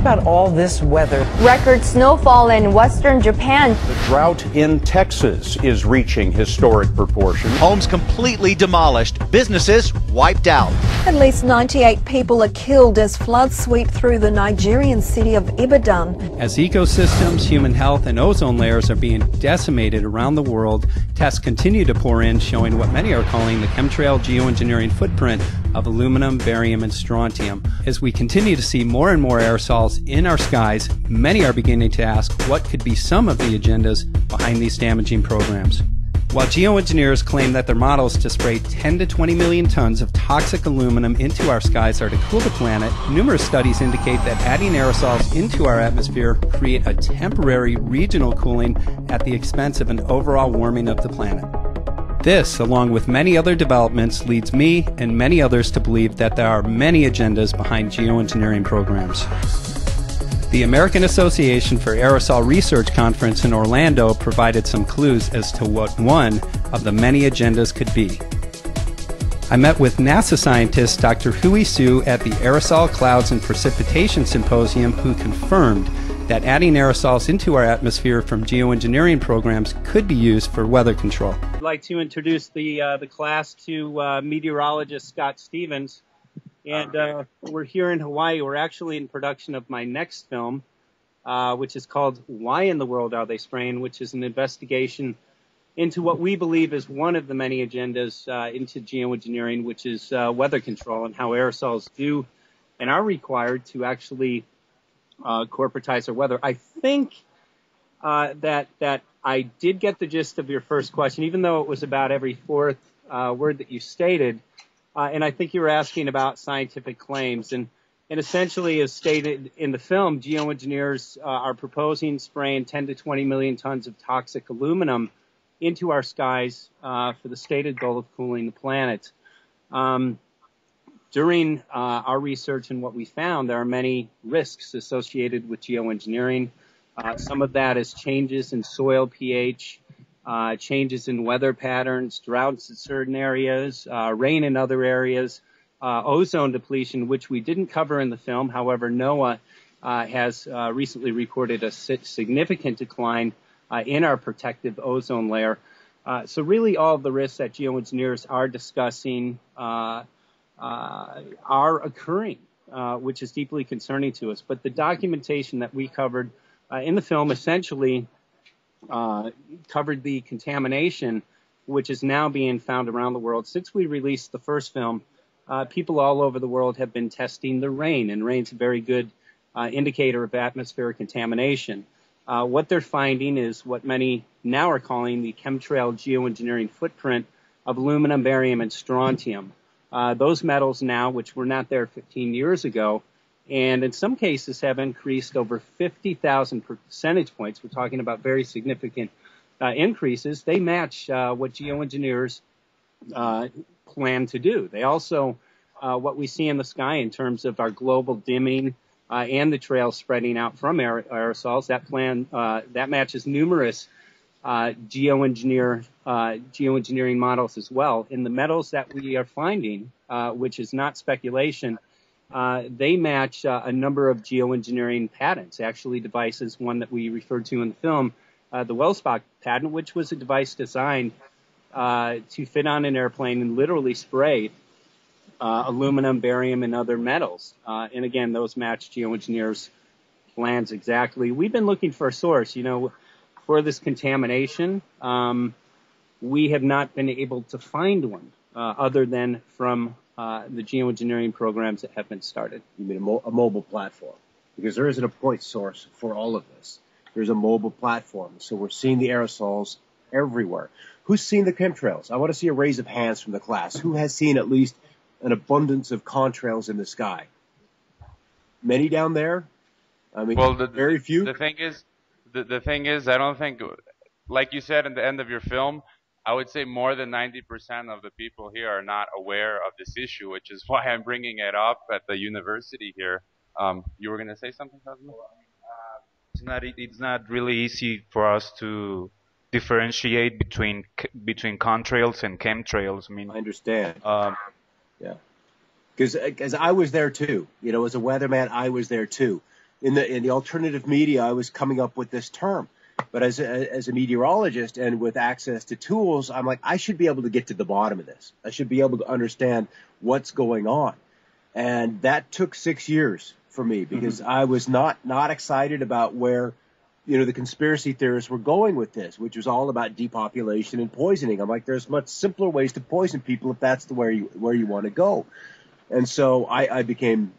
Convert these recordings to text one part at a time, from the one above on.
about all this weather? Record snowfall in western Japan. The drought in Texas is reaching historic proportions. Homes completely demolished, businesses wiped out. At least 98 people are killed as floods sweep through the Nigerian city of Ibadan. As ecosystems, human health, and ozone layers are being decimated around the world, tests continue to pour in showing what many are calling the chemtrail geoengineering footprint of aluminum, barium, and strontium. As we continue to see more and more aerosols in our skies, many are beginning to ask what could be some of the agendas behind these damaging programs. While geoengineers claim that their models to spray 10 to 20 million tons of toxic aluminum into our skies are to cool the planet, numerous studies indicate that adding aerosols into our atmosphere create a temporary regional cooling at the expense of an overall warming of the planet. This, along with many other developments, leads me and many others to believe that there are many agendas behind geoengineering programs. The American Association for Aerosol Research Conference in Orlando provided some clues as to what one of the many agendas could be. I met with NASA scientist Dr. Hui Su at the Aerosol Clouds and Precipitation Symposium, who confirmed that adding aerosols into our atmosphere from geoengineering programs could be used for weather control. I'd like to introduce the class to meteorologist Scott Stevens. And we're here in Hawaii. We're actually in production of my next film, which is called Why in the World Are They Spraying?, which is an investigation into what we believe is one of the many agendas into geoengineering, which is weather control and how aerosols do and are required to actually corporatize our weather. I think that I did get the gist of your first question, even though it was about every fourth word that you stated. And I think you were asking about scientific claims. And essentially, as stated in the film, geoengineers are proposing spraying 10 to 20 million tons of toxic aluminum into our skies for the stated goal of cooling the planet. During our research and what we found, there are many risks associated with geoengineering. Some of that is changes in soil pH, changes in weather patterns, droughts in certain areas, rain in other areas, ozone depletion, which we didn't cover in the film. However, NOAA has recently reported a significant decline in our protective ozone layer. So really all of the risks that geoengineers are discussing are occurring, which is deeply concerning to us. But the documentation that we covered in the film essentially covered the contamination, which is now being found around the world. Since we released the first film, people all over the world have been testing the rain, and rain's a very good indicator of atmospheric contamination. What they're finding is what many now are calling the chemtrail geoengineering footprint of aluminum, barium, and strontium. Those metals now, which were not there 15 years ago, and in some cases have increased over 50,000 percentage points. We're talking about very significant increases. They match what geoengineers plan to do. They also, what we see in the sky in terms of our global dimming and the trails spreading out from aerosols, that matches numerous geoengineering models as well. In the metals that we are finding, which is not speculation, they match a number of geoengineering patents. Actually, devices, one that we referred to in the film, the Wellspot patent, which was a device designed to fit on an airplane and literally spray aluminum, barium, and other metals. And again, those match geoengineers' plans exactly. We've been looking for a source, for this contamination. We have not been able to find one other than from the geoengineering programs that have been started. You mean a mobile platform? Because there isn't a point source for all of this. There's a mobile platform. So we're seeing the aerosols everywhere. Who's seen the chemtrails? I want to see a raise of hands from the class. Who has seen at least an abundance of contrails in the sky? Many down there? I mean, well, very few? The thing is, I don't think, like you said in the end of your film, I would say more than 90% of the people here are not aware of this issue, which is why I'm bringing it up at the university here. You were going to say something, Cosmo? It's not really easy for us to differentiate between contrails and chemtrails. I mean, I understand. Yeah, because I was there too. As a weatherman, I was there too. in the alternative media, I was coming up with this term. But as a meteorologist and with access to tools, I'm like, I should be able to get to the bottom of this. I should be able to understand what's going on. And that took 6 years for me because I was not excited about where, the conspiracy theorists were going with this, which was all about depopulation and poisoning. I'm like, there's much simpler ways to poison people if that's where you want to go. And so I became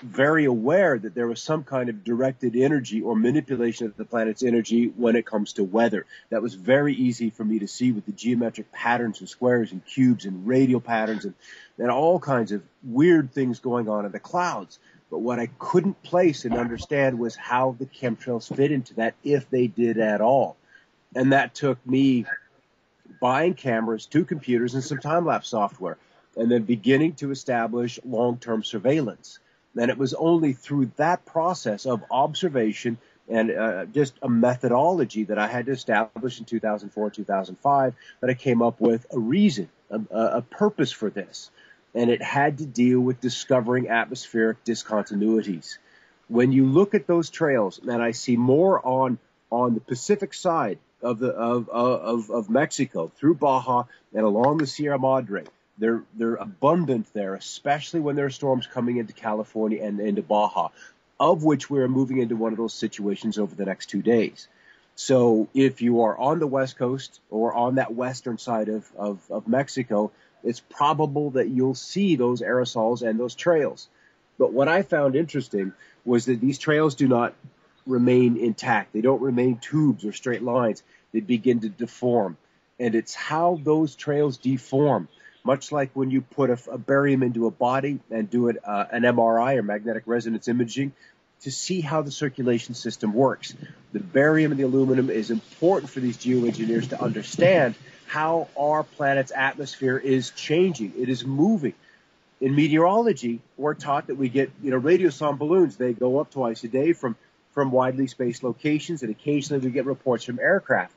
very aware that there was some kind of directed energy or manipulation of the planet's energy when it comes to weather. That was very easy for me to see with the geometric patterns and squares and cubes and radial patterns and all kinds of weird things going on in the clouds. But what I couldn't place and understand was how the chemtrails fit into that, if they did at all. And that took me buying cameras, 2 computers, and some time-lapse software, and then beginning to establish long-term surveillance. And it was only through that process of observation and just a methodology that I had to establish in 2004, 2005 that I came up with a reason, a purpose for this. And it had to deal with discovering atmospheric discontinuities. When you look at those trails, and I see more on the Pacific side of Mexico through Baja and along the Sierra Madre, they're abundant there, especially when there are storms coming into California and into Baja, of which we're moving into one of those situations over the next 2 days. So if you are on the West Coast or on that western side of Mexico, it's probable that you'll see those aerosols and those trails. But what I found interesting was that these trails do not remain intact. They don't remain tubes or straight lines. They begin to deform. And it's how those trails deform, much like when you put a barium into a body and do an MRI or magnetic resonance imaging to see how the circulation system works. The barium and the aluminum is important for these geoengineers to understand how our planet's atmosphere is changing. It is moving. In meteorology, we're taught that we get, radiosonde balloons. They go up twice a day from widely spaced locations, and occasionally we get reports from aircraft.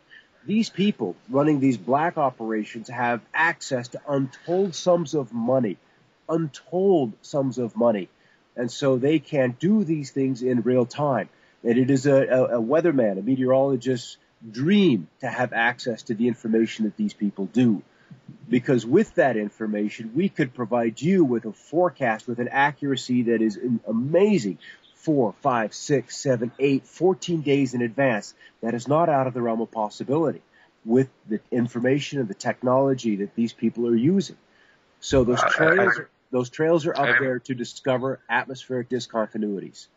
These people running these black operations have access to untold sums of money. And so they can do these things in real time. And it is a weatherman, a meteorologist's dream to have access to the information that these people do. Because with that information, we could provide you with a forecast with an accuracy that is amazing. 4, 5, 6, 7, 8, 14 days in advance. That is not out of the realm of possibility with the information and the technology that these people are using. So those trails are up there to discover atmospheric discontinuities.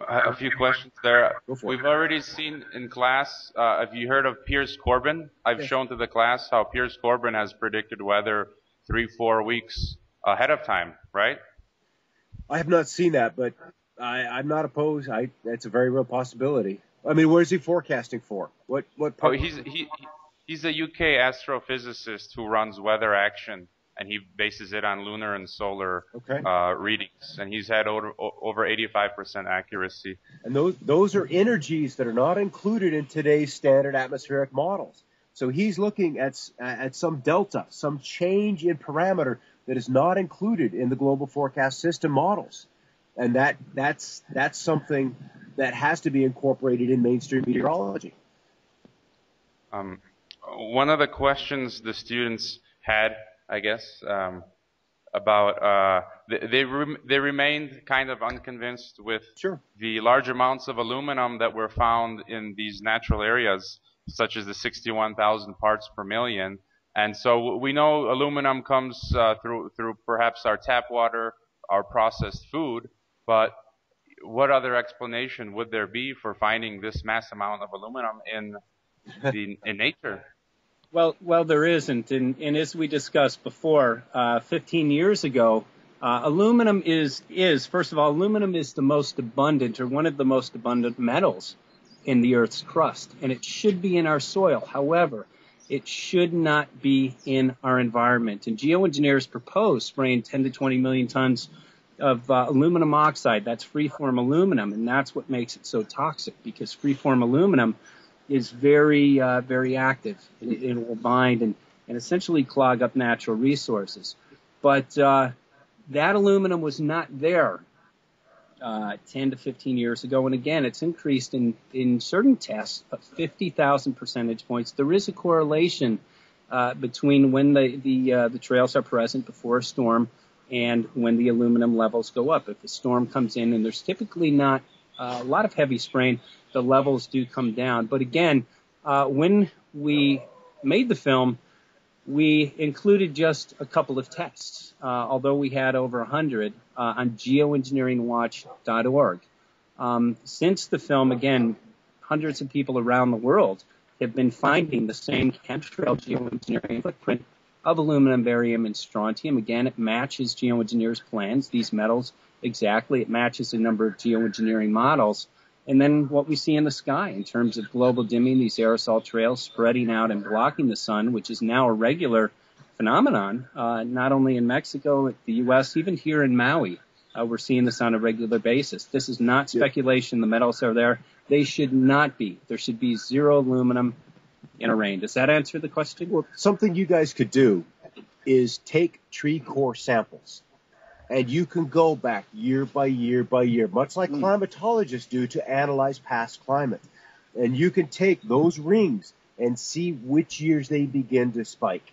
A few questions there. We've already seen in class, have you heard of Piers Corbin? I've shown to the class how Piers Corbin has predicted weather 3-4 weeks ahead of time, right? I have not seen that, but I'm not opposed. That's a very real possibility. I mean, where's he forecasting for? What part? He's a UK astrophysicist who runs Weather Action, and he bases it on lunar and solar readings, and he's had over 85% accuracy. And those are energies that are not included in today's standard atmospheric models. So he's looking at some delta, some change in parameter that is not included in the global forecast system models. And that's something that has to be incorporated in mainstream meteorology. One of the questions the students had, I guess, about they remained kind of unconvinced with the large amounts of aluminum that were found in these natural areas, such as the 61,000 parts per million. And so we know aluminum comes through perhaps our tap water, our processed food, but what other explanation would there be for finding this mass amount of aluminum in nature? Well, there isn't, and as we discussed before, 15 years ago, aluminum is first of all, aluminum is the most abundant, or one of the most abundant metals in the Earth's crust, and it should be in our soil. However, it should not be in our environment. And geoengineers propose spraying 10 to 20 million tons of aluminum oxide. That's freeform aluminum, and that's what makes it so toxic, because freeform aluminum is very, very active. It will bind and essentially clog up natural resources. But that aluminum was not there 10 to 15 years ago. And again, it's increased in certain tests of 50,000 percentage points. There is a correlation between when the trails are present before a storm and when the aluminum levels go up. If a storm comes in and there's typically not a lot of heavy spraying, the levels do come down. But again, when we made the film, we included just a couple of tests, although we had over 100 on geoengineeringwatch.org. Since the film, again, hundreds of people around the world have been finding the same chemtrail geoengineering footprint of aluminum, barium, and strontium. Again, it matches geoengineers' plans, these metals exactly. It matches a number of geoengineering models. And then what we see in the sky in terms of global dimming, these aerosol trails spreading out and blocking the sun, which is now a regular phenomenon, not only in Mexico, the U.S., even here in Maui. We're seeing this on a regular basis. This is not speculation. The metals are there. They should not be. There should be zero aluminum in a rain. Does that answer the question? Well, something you guys could do is take tree core samples, and you can go back year by year by year, much like climatologists do to analyze past climate. And you can take those rings and see which years they begin to spike.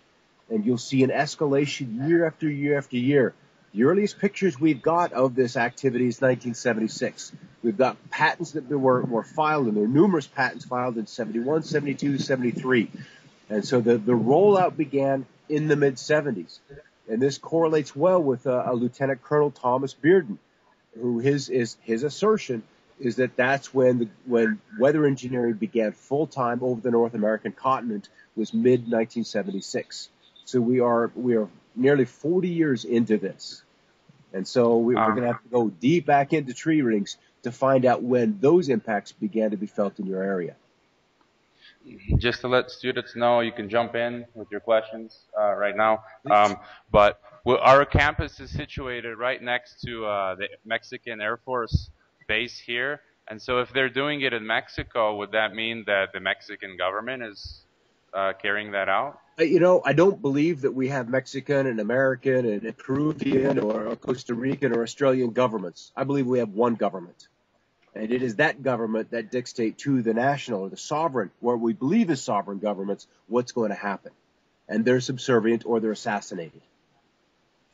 And you'll see an escalation year after year after year. The earliest pictures we've got of this activity is 1976. We've got patents that were filed, and there are numerous patents filed in 71, 72, 73. And so the rollout began in the mid-70s. And this correlates well with a Lieutenant Colonel Thomas Bearden, who his assertion is that that's when weather engineering began full-time over the North American continent was mid-1976. So we are nearly 40 years into this. And so we're going to have to go deep back into tree rings to find out when those impacts began to be felt in your area. Just to let students know, you can jump in with your questions right now. But our campus is situated right next to the Mexican Air Force base here. And so if they're doing it in Mexico, would that mean that the Mexican government is carrying that out? You know, I don't believe that we have Mexican and American and Peruvian or Costa Rican or Australian governments. I believe we have one government. And it is that government that dictates to the national or the sovereign, what we believe is sovereign governments, what's going to happen. And they're subservient or they're assassinated.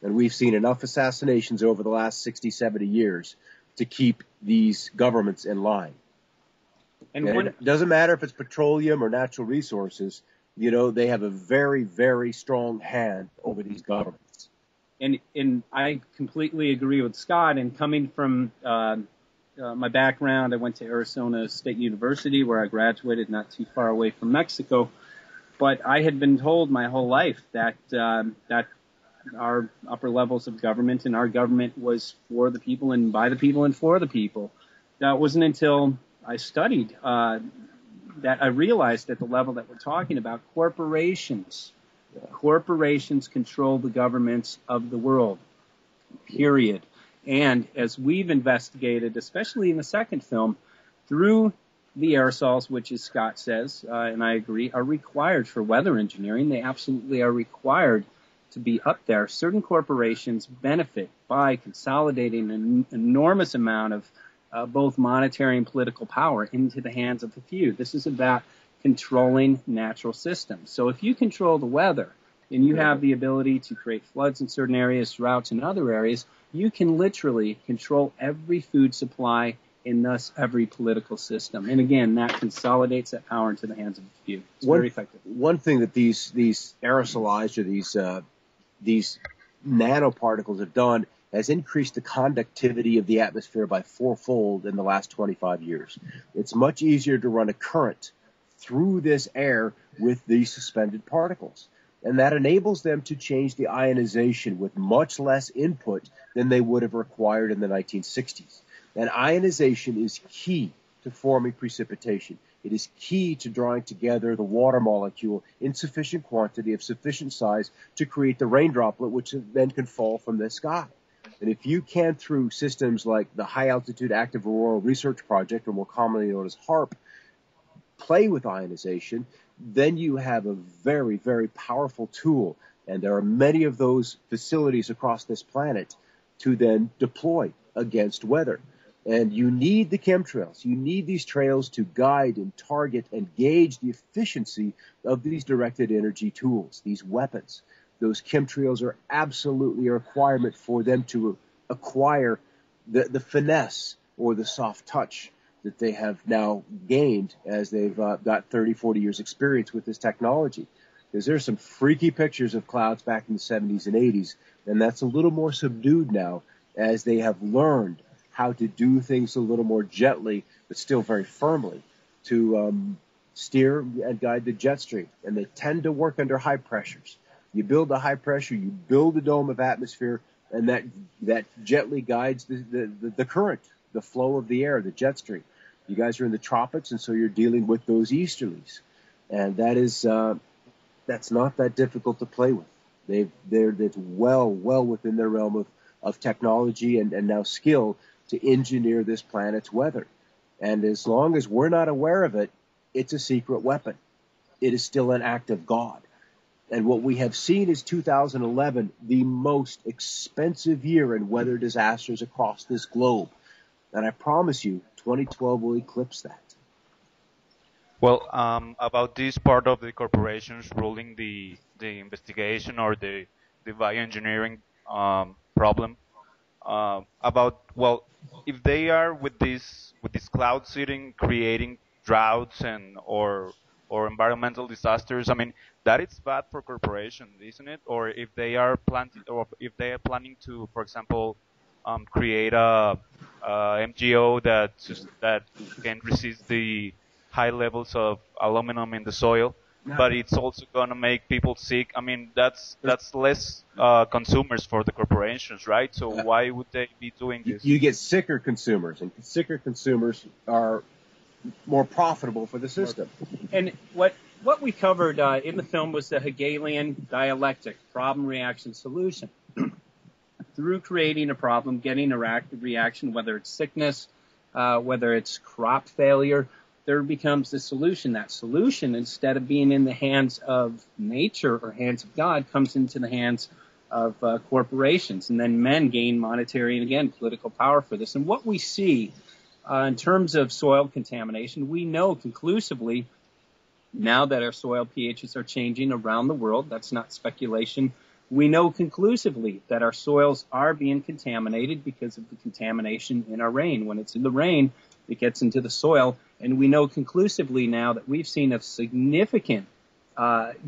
And we've seen enough assassinations over the last 60, 70 years to keep these governments in line. And it doesn't matter if it's petroleum or natural resources, you know, they have a very, very strong hand over these governments. And I completely agree with Scott. And coming from my background, I went to Arizona State University, where I graduated not too far away from Mexico. But I had been told my whole life that our upper levels of government and our government was for the people and by the people and for the people. Now, it wasn't until I studied that I realized at the level that we're talking about, corporations control the governments of the world, period. And as we've investigated, especially in the second film, through the aerosols, which, as Scott says, and I agree, are required for weather engineering. They absolutely are required to be up there. Certain corporations benefit by consolidating an enormous amount of both monetary and political power into the hands of a few. This is about controlling natural systems. So if you control the weather and you have the ability to create floods in certain areas, droughts in other areas, you can literally control every food supply and thus every political system. And again, that consolidates that power into the hands of a few. It's very effective. One thing that these aerosolized or these nanoparticles have done has increased the conductivity of the atmosphere by fourfold in the last 25 years. It's much easier to run a current through this air with these suspended particles. And that enables them to change the ionization with much less input than they would have required in the 1960s. And ionization is key to forming precipitation. It is key to drawing together the water molecule in sufficient quantity of sufficient size to create the rain droplet, which then can fall from the sky. And if you can, through systems like the High Altitude Active Auroral Research Project, or more commonly known as HAARP, play with ionization, then you have a very, very powerful tool. And there are many of those facilities across this planet to then deploy against weather. And you need the chemtrails. You need these trails to guide and target and gauge the efficiency of these directed energy tools, these weapons. Those chemtrails are absolutely a requirement for them to acquire the finesse or the soft touch that they have now gained as they've got 30, 40 years experience with this technology. Because there's some freaky pictures of clouds back in the 70s and 80s, and that's a little more subdued now as they have learned how to do things a little more gently, but still very firmly, to steer and guide the jet stream. And they tend to work under high pressures. You build a high pressure, you build a dome of atmosphere, and that gently guides the current, the flow of the air, the jet stream. You guys are in the tropics, and so you're dealing with those easterlies. And that is, that's not that difficult to play with. It's well within their realm of technology and now skill to engineer this planet's weather. And as long as we're not aware of it, it's a secret weapon. It is still an act of God. And what we have seen is 2011, the most expensive year in weather disasters across this globe. And I promise you, 2012 will eclipse that. Well, about this part of the corporations ruling the investigation or the bioengineering problem, about, well, if they are with this cloud seeding creating droughts and or environmental disasters, I mean, that is bad for corporations, isn't it? Or if they are planning to, for example, create a MGO that can resist the high levels of aluminum in the soil, but it's also going to make people sick. I mean, that's less consumers for the corporations, right? So why would they be doing this? You get sicker consumers, and sicker consumers are more profitable for the system. And what we covered in the film was the Hegelian dialectic, problem, reaction, solution. Through creating a problem, getting a reaction, whether it's sickness, whether it's crop failure, there becomes the solution. That solution, instead of being in the hands of nature or hands of God, comes into the hands of corporations. And then men gain monetary and, again, political power for this. And what we see in terms of soil contamination, we know conclusively now that our soil pHs are changing around the world. That's not speculation. We know conclusively that our soils are being contaminated because of the contamination in our rain. When it's in the rain, it gets into the soil. And we know conclusively now that we've seen a significant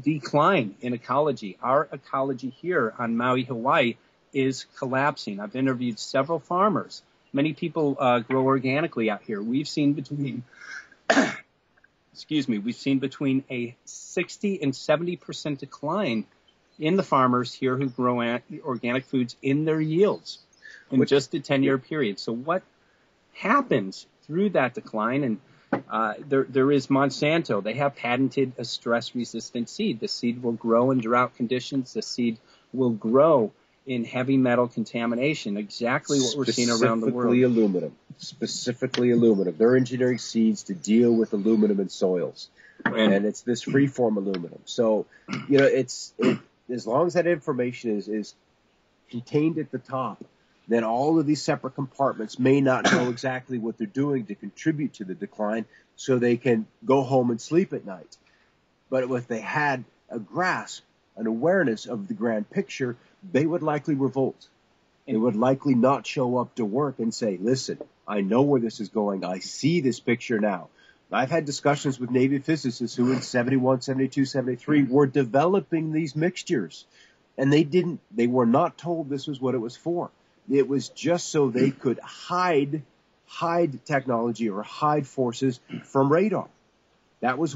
decline in ecology. Our ecology here on Maui, Hawaii is collapsing. I've interviewed several farmers. Many people grow organically out here. We've seen between, we've seen between a 60 and 70% decline in the farmers here who grow organic foods in their yields in just a 10-year period. So what happens through that decline? And there is Monsanto. They have patented a stress-resistant seed. The seed will grow in drought conditions. The seed will grow in heavy metal contamination, exactly what we're seeing around the world. Specifically aluminum. They're engineering seeds to deal with aluminum in soils. And it's this free-form aluminum. So, as long as that information is contained at the top, then all of these separate compartments may not know exactly what they're doing to contribute to the decline, so they can go home and sleep at night. But if they had a grasp, an awareness of the grand picture, they would likely revolt. They would likely not show up to work and say, listen, I know where this is going. I see this picture now. I've had discussions with Navy physicists who in 71, 72, 73 were developing these mixtures. And they were not told this was what it was for. It was just so they could hide technology or hide forces from radar. That was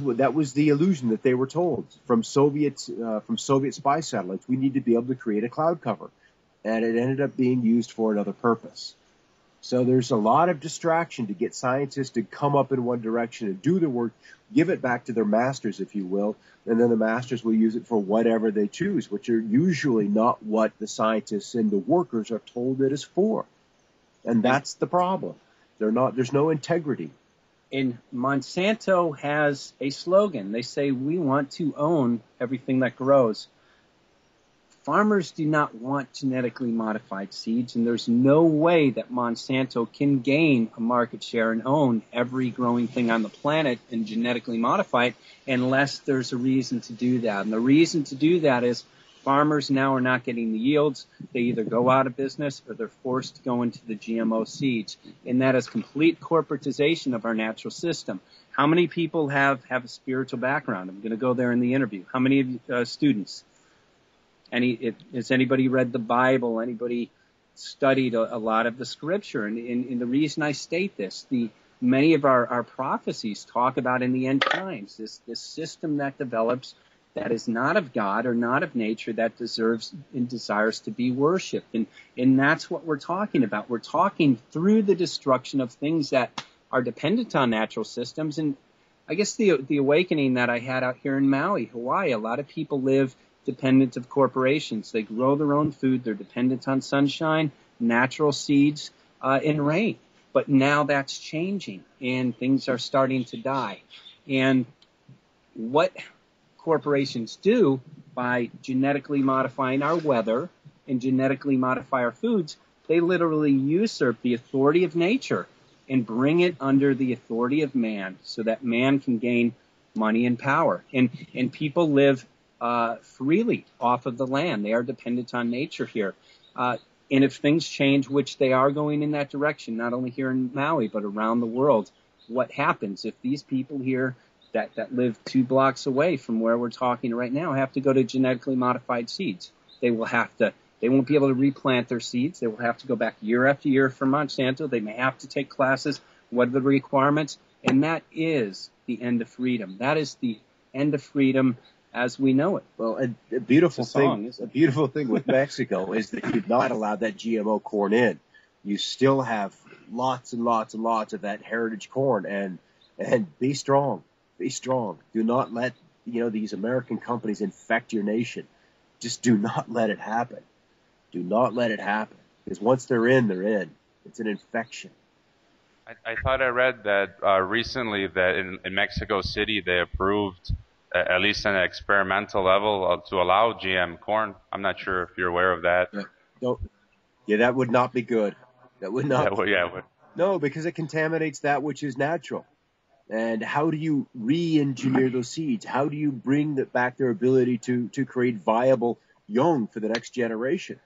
the illusion that they were told from Soviet spy satellites. We need to be able to create a cloud cover, and it ended up being used for another purpose. So there's a lot of distraction to get scientists to come up in one direction and do their work, give it back to their masters, if you will, and then the masters will use it for whatever they choose, which are usually not what the scientists and the workers are told it is for. And that's the problem. There's no integrity. And Monsanto has a slogan. They say, we want to own everything that grows. Farmers do not want genetically modified seeds, and there's no way that Monsanto can gain a market share and own every growing thing on the planet and genetically modify it unless there's a reason to do that. And the reason to do that is farmers now are not getting the yields. They either go out of business or they're forced to go into the GMO seeds. And that is complete corporatization of our natural system. How many people have a spiritual background? I'm going to go there in the interview. How many of you, students? Has anybody read the Bible? Anybody studied a lot of the scripture? And the reason I state this, many of our prophecies talk about in the end times, this system that develops that is not of God or not of nature, that deserves and desires to be worshipped. And that's what we're talking about. We're talking through the destruction of things that are dependent on natural systems. And I guess the awakening that I had out here in Maui, Hawaii, a lot of people live dependent of corporations. They grow their own food. They're dependent on sunshine, natural seeds, and rain. But now that's changing, and things are starting to die. And what corporations do by genetically modifying our weather and genetically modify our foods, they literally usurp the authority of nature and bring it under the authority of man so that man can gain money and power. And people live freely off of the land. They are dependent on nature here. And if things change, which they are going in that direction, not only here in Maui, but around the world, what happens if these people here that live 2 blocks away from where we're talking right now have to go to genetically modified seeds? They won't be able to replant their seeds. They will have to go back year after year from Monsanto. They may have to take classes. What are the requirements? And that is the end of freedom. That is the end of freedom as we know it. Well, a beautiful thing with Mexico is that you've not allowed that GMO corn in. You still have lots and lots and lots of that heritage corn, and be strong. Be strong. Do not let these American companies infect your nation. Just do not let it happen. Do not let it happen. Because once they're in, they're in. It's an infection. I thought I read that recently that in Mexico City they approved, at least on an experimental level, to allow GM corn. I'm not sure if you're aware of that. Yeah, that would not be good. That would not. It would. No, because it contaminates that which is natural. And how do you re-engineer those seeds? How do you bring back their ability to create viable young for the next generation?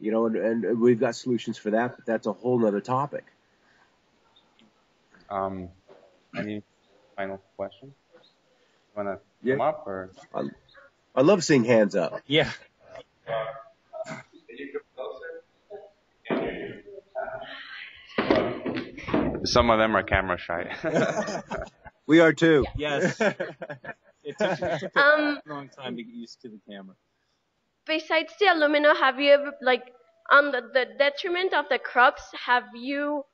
And we've got solutions for that, but that's a whole other topic. Any final questions? Want to come up? Or? I love seeing hands up. Yeah. Some of them are camera shy. We are too. Yes. It took a long time to get used to the camera. Besides the aluminum, have you ever, on the detriment of the crops, have you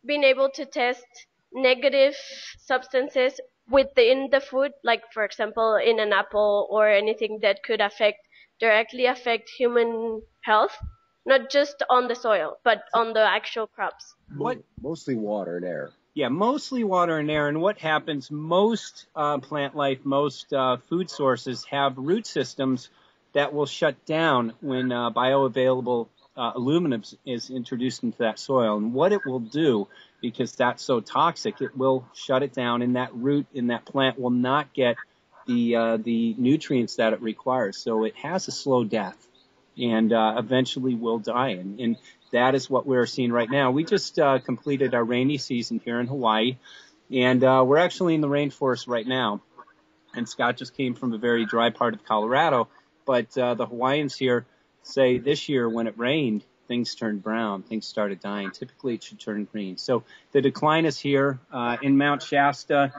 been able to test negative substances within the food, like for example in an apple or anything that could directly affect human health, not just on the soil but on the actual crops? Mostly water and air. Yeah, mostly water and air. And what happens, most plant life, most food sources have root systems that will shut down when bioavailable aluminum is introduced into that soil. And what it will do, because that's so toxic, it will shut it down, and that root in that plant will not get the nutrients that it requires. So it has a slow death and eventually will die. And that is what we're seeing right now. We just completed our rainy season here in Hawaii, and we're actually in the rainforest right now. And Scott just came from a very dry part of Colorado, but the Hawaiians here say this year when it rained, things turned brown, things started dying. Typically it should turn green. So the decline is here. In Mount Shasta,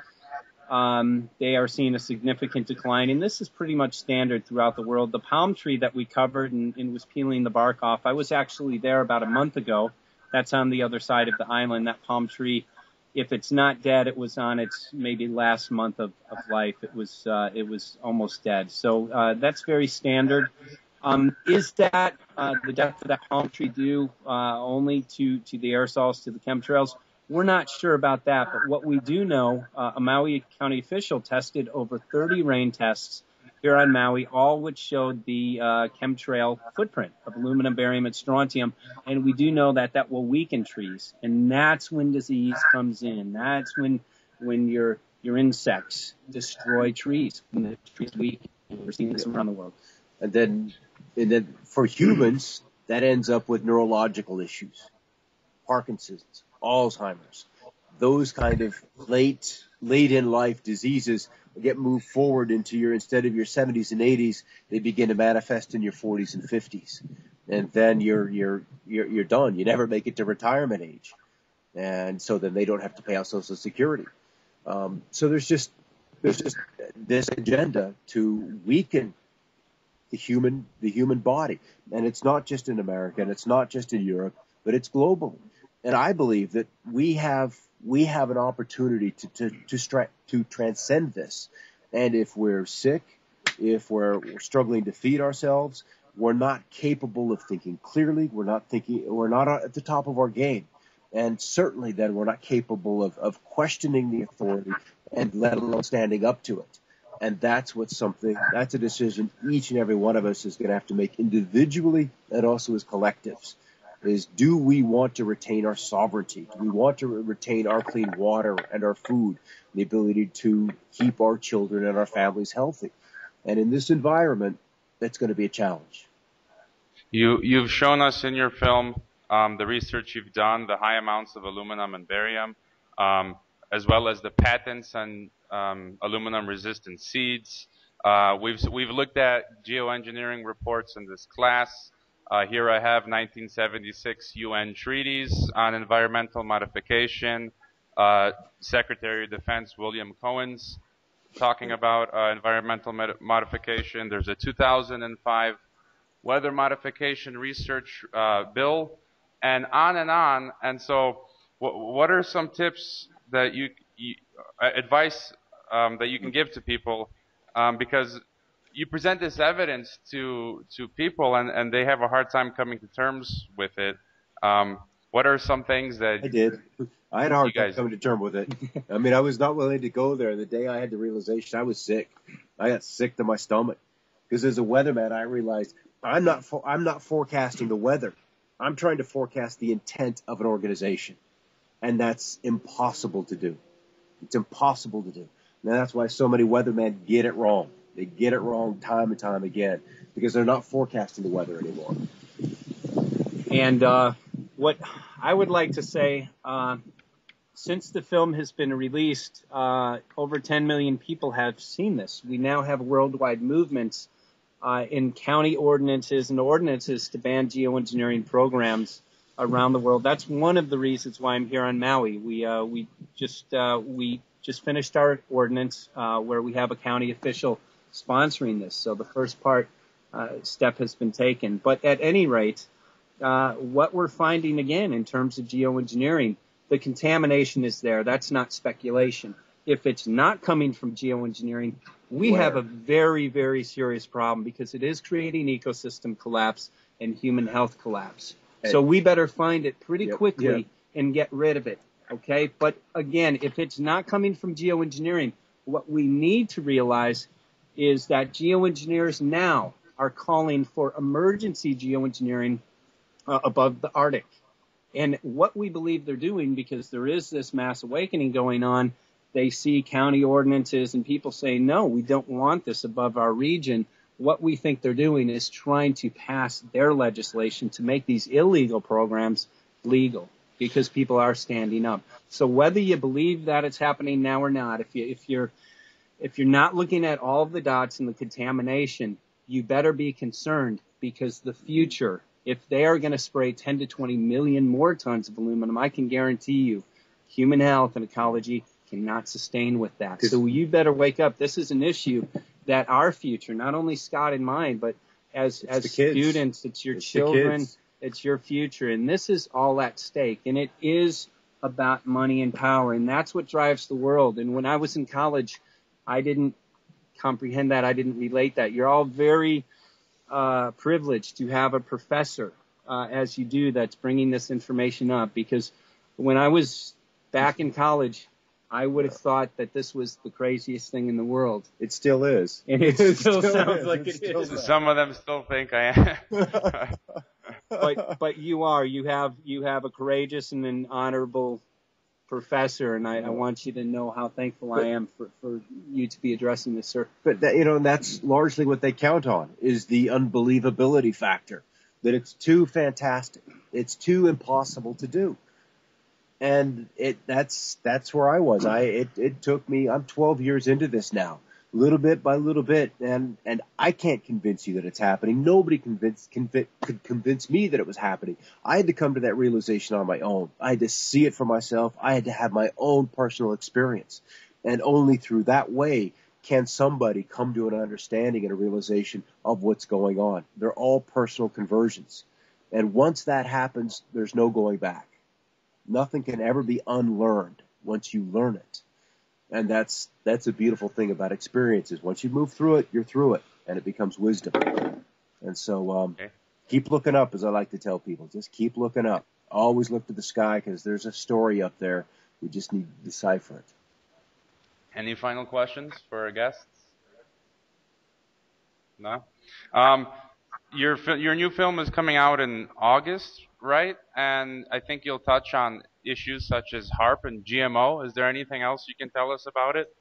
they are seeing a significant decline, and this is pretty much standard throughout the world. The palm tree that we covered and was peeling the bark off, I was actually there about a month ago. That's on the other side of the island. That palm tree, if it's not dead, it was on its maybe last month of life. It was almost dead. So that's very standard. Is that the death of that palm tree due only to the aerosols, to the chemtrails? We're not sure about that, but what we do know, a Maui County official tested over 30 rain tests here on Maui, all which showed the chemtrail footprint of aluminum, barium, and strontium. And we do know that that will weaken trees, and that's when disease comes in. That's when your insects destroy trees, when the trees weaken. We're seeing this around the world. And then for humans, that ends up with neurological issues, Parkinson's, Alzheimer's, those kind of late in life diseases get moved forward into instead of your 70s and 80s, they begin to manifest in your 40s and 50s, and then you're done. You never make it to retirement age, and so then they don't have to pay out Social Security. So there's just this agenda to weaken the human body, and it's not just in America, and it's not just in Europe, but it's global. And I believe that we have an opportunity to transcend this. And if we're sick, if we're struggling to feed ourselves, we're not capable of thinking clearly. We're not at the top of our game. And certainly then we're not capable of questioning the authority and let alone standing up to it. And that's a decision each and every one of us is going to have to make individually and also as collectives. Do we want to retain our sovereignty? Do we want to retain our clean water and our food, the ability to keep our children and our families healthy? And in this environment, that's going to be a challenge. You've shown us in your film the research you've done, the high amounts of aluminum and barium, as well as the patents on aluminum-resistant seeds. We've looked at geoengineering reports in this class. Here I have 1976 UN treaties on environmental modification. Secretary of Defense William Cohen's talking about environmental modification. There's a 2005 weather modification research bill, and on and on. And so, what are some tips that advice that you can give to people, because you present this evidence to people and they have a hard time coming to terms with it. What are some things that I did? I had a hard time coming to terms with it. I mean, I was not willing to go there. The day I had the realization, I was sick. I got sick to my stomach because as a weatherman, I realized I'm not forecasting the weather. I'm trying to forecast the intent of an organization, and that's impossible to do. It's impossible to do. And that's why so many weathermen get it wrong. They get it wrong time and time again because they're not forecasting the weather anymore. And what I would like to say, since the film has been released, over 10 million people have seen this. We now have worldwide movements in county ordinances and ordinances to ban geoengineering programs around the world. That's one of the reasons why I'm here on Maui. We just finished our ordinance where we have a county official sponsoring this. So the first step has been taken. But at any rate, what we're finding again in terms of geoengineering, the contamination is there. That's not speculation. If it's not coming from geoengineering, we have a very, very serious problem because it is creating ecosystem collapse and human health collapse. So we better find it pretty quickly and get rid of it, okay? But again, if it's not coming from geoengineering, what we need to realize is that geoengineers now are calling for emergency geoengineering above the Arctic. And what we believe they're doing, because there is this mass awakening going on, they see county ordinances and people say, no, we don't want this above our region. What we think they're doing is trying to pass their legislation to make these illegal programs legal because people are standing up. So whether you believe that it's happening now or not, if you're not looking at all of the dots in the contamination, you better be concerned because the future, if they are going to spray 10 to 20 million more tons of aluminum, I can guarantee you human health and ecology cannot sustain with that. So you better wake up. This is an issue that our future, not only Scott and mine, but as students, it's your children, it's your future. And this is all at stake. And it is about money and power. And that's what drives the world. And when I was in college, I didn't comprehend that. I didn't relate that. You're all very privileged to have a professor, as you do, that's bringing this information up. Because when I was back in college, I would have thought that this was the craziest thing in the world. It still is. And it still sounds like it still is. Some of them still think I am. But you are. You have a courageous and an honorable professor, and I want you to know how thankful I am for you to be addressing this, sir. But that, that's largely what they count on, is the unbelievability factor. That it's too fantastic. It's too impossible to do. And that's where I was. It took me, I'm 12 years into this now, little bit by little bit, and I can't convince you that it's happening. Nobody could convince me that it was happening. I had to come to that realization on my own. I had to see it for myself. I had to have my own personal experience. And only through that way can somebody come to an understanding and a realization of what's going on. They're all personal conversions. And once that happens, there's no going back. Nothing can ever be unlearned once you learn it. And that's a beautiful thing about experiences. Once you move through it, you're through it, and it becomes wisdom. And so keep looking up, as I like to tell people. Just keep looking up. Always look to the sky, because there's a story up there. We just need to decipher it. Any final questions for our guests? No? Your new film is coming out in August, right? And I think you'll touch on issues such as H.A.R.P and GMO. Is there anything else you can tell us about it?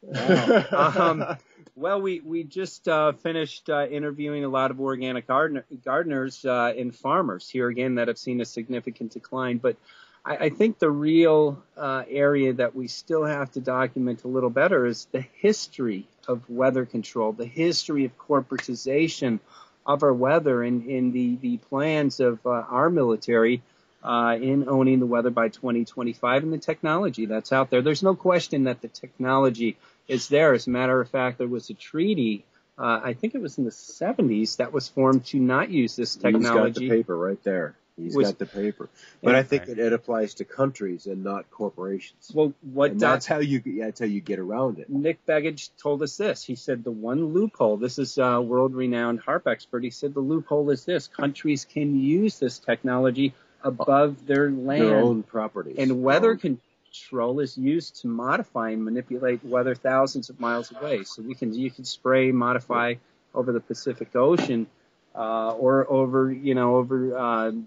Wow. Well, we just finished interviewing a lot of organic gardeners and farmers here again that have seen a significant decline. But I think the real area that we still have to document a little better is the history of weather control, the history of corporatization of our weather, and in the plans of our military in owning the weather by 2025, and the technology that's out there. There's no question that the technology is there. As a matter of fact, there was a treaty, I think it was in the 70s, that was formed to not use this technology. He's got the paper right there. He's got the paper. But I think it applies to countries and not corporations. Well, that's how you get around it. Nick Begich told us this. He said the one loophole, this is a world-renowned H.A.R.P expert, he said the loophole is this: countries can use this technology above their land. Their own properties. And weather control is used to modify and manipulate weather thousands of miles away. So you can spray, modify over the Pacific Ocean, or over the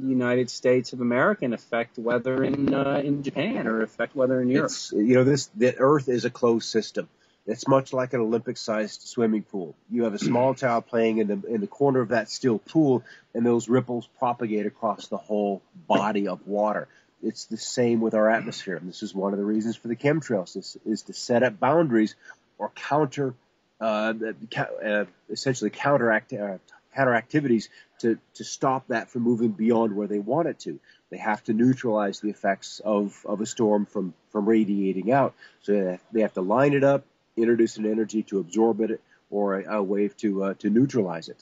United States of America, and affect weather in Japan, or affect weather in Europe. The Earth is a closed system. It's much like an Olympic-sized swimming pool. You have a small child playing in the corner of that still pool, and those ripples propagate across the whole body of water. It's the same with our atmosphere, and this is one of the reasons for the chemtrails. This is to set up boundaries or essentially counteract activities to stop that from moving beyond where they want it to. They have to neutralize the effects of a storm from radiating out. So they have to line it up, introduce an energy to absorb it, or a wave to neutralize it.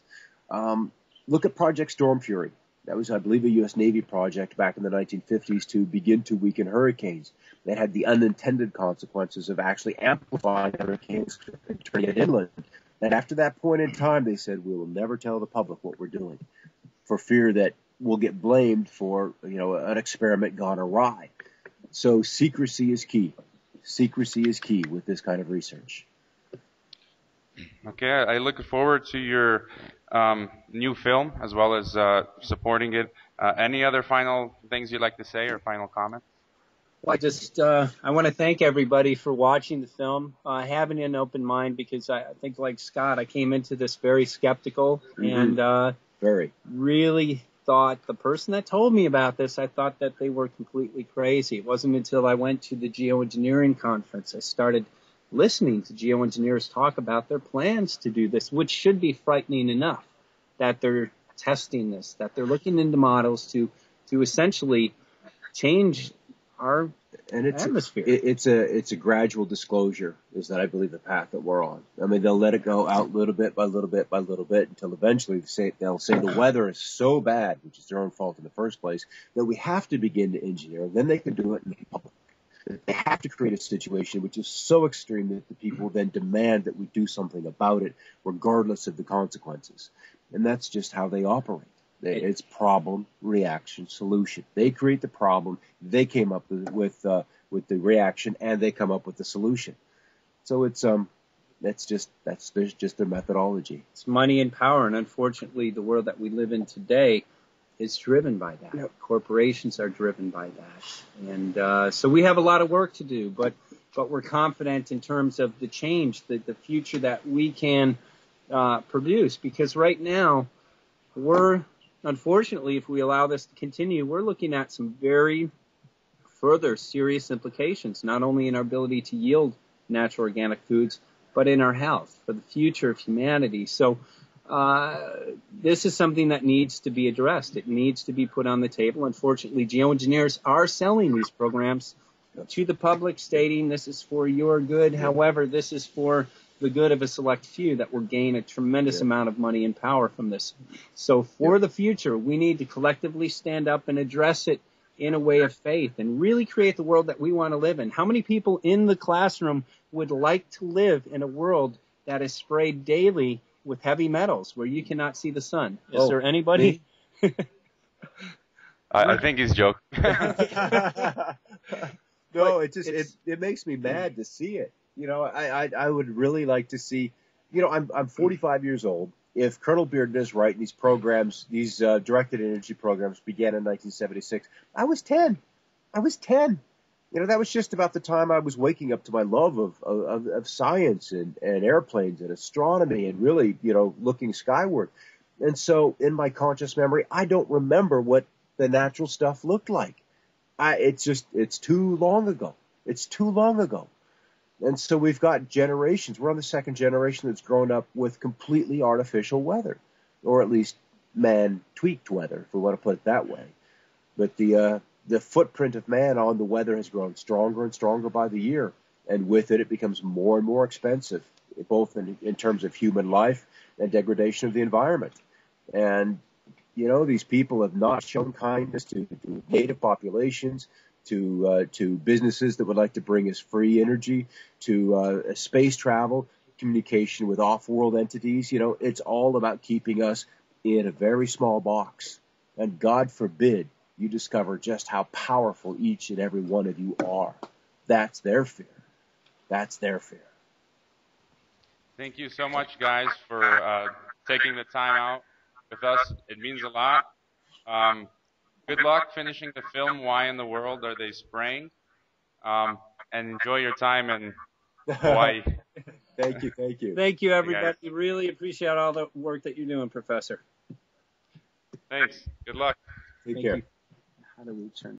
Look at Project Storm Fury. That was, I believe, a U.S. Navy project back in the 1950s to begin to weaken hurricanes. That had the unintended consequences of actually amplifying hurricanes and turning it inland. And after that point in time, they said, we will never tell the public what we're doing, for fear that we'll get blamed for, an experiment gone awry. So secrecy is key. Secrecy is key with this kind of research. Okay, I look forward to your new film, as well as supporting it. Any other final things you'd like to say, or final comments? Well, I want to thank everybody for watching the film, having an open mind, because I think, like Scott, I came into this very skeptical, and really thought, the person that told me about this, I thought that they were completely crazy. It wasn't until I went to the Geoengineering conference I started listening to geoengineers talk about their plans to do this, which should be frightening enough, that they're testing this, that they're looking into models to essentially change our atmosphere. It's a gradual disclosure, is that I believe the path that we're on. I mean, they'll let it go out little bit by little bit by little bit, until eventually they'll say the weather is so bad, which is their own fault in the first place, that we have to begin to engineer. Then they can do it in public. They have to create a situation which is so extreme that the people then demand that we do something about it, regardless of the consequences. And that's just how they operate. It's problem, reaction, solution. They create the problem, they came up with the reaction, and they come up with the solution. So there's just their methodology. It's money and power, and unfortunately, the world that we live in today is driven by that. Yep. Corporations are driven by that, and so we have a lot of work to do. But we're confident in terms of the change, the future that we can produce. Because right now, unfortunately, if we allow this to continue, we're looking at some very further serious implications, not only in our ability to yield natural organic foods, but in our health, for the future of humanity. So this is something that needs to be addressed. It needs to be put on the table. Unfortunately, geoengineers are selling these programs to the public, stating this is for your good. However, this is for the good of a select few that will gain a tremendous amount of money and power from this. So for the future, we need to collectively stand up and address it in a way of faith and really create the world that we want to live in. How many people in the classroom would like to live in a world that is sprayed daily with heavy metals where you cannot see the sun? Is there anybody? I think he's joking. No, it makes me mad to see it. You know, I would really like to see, you know, I'm 45 years old. If Colonel Bearden is right, and these programs, these directed energy programs began in 1976, I was 10. You know, that was just about the time I was waking up to my love of science and airplanes and astronomy and really, you know, looking skyward. And so in my conscious memory, I don't remember what the natural stuff looked like. It's too long ago. It's too long ago. And so we've got generations. We're on the second generation that's grown up with completely artificial weather, or at least man-tweaked weather, if we want to put it that way. But the footprint of man on the weather has grown stronger and stronger by the year, and with it, it becomes more and more expensive, both in terms of human life and degradation of the environment. And, you know, these people have not shown kindness to native populations, to businesses that would like to bring us free energy, to space travel, communication with off-world entities. You know, it's all about keeping us in a very small box. And God forbid you discover just how powerful each and every one of you are. That's their fear. That's their fear. Thank you so much, guys, for taking the time out with us. It means a lot. Good luck finishing the film, Why in the World Are They Spraying? And enjoy your time in Hawaii. Thank you. Thank you, everybody. Really appreciate all the work that you're doing, Professor. Thanks. Good luck. Take care. How do we turn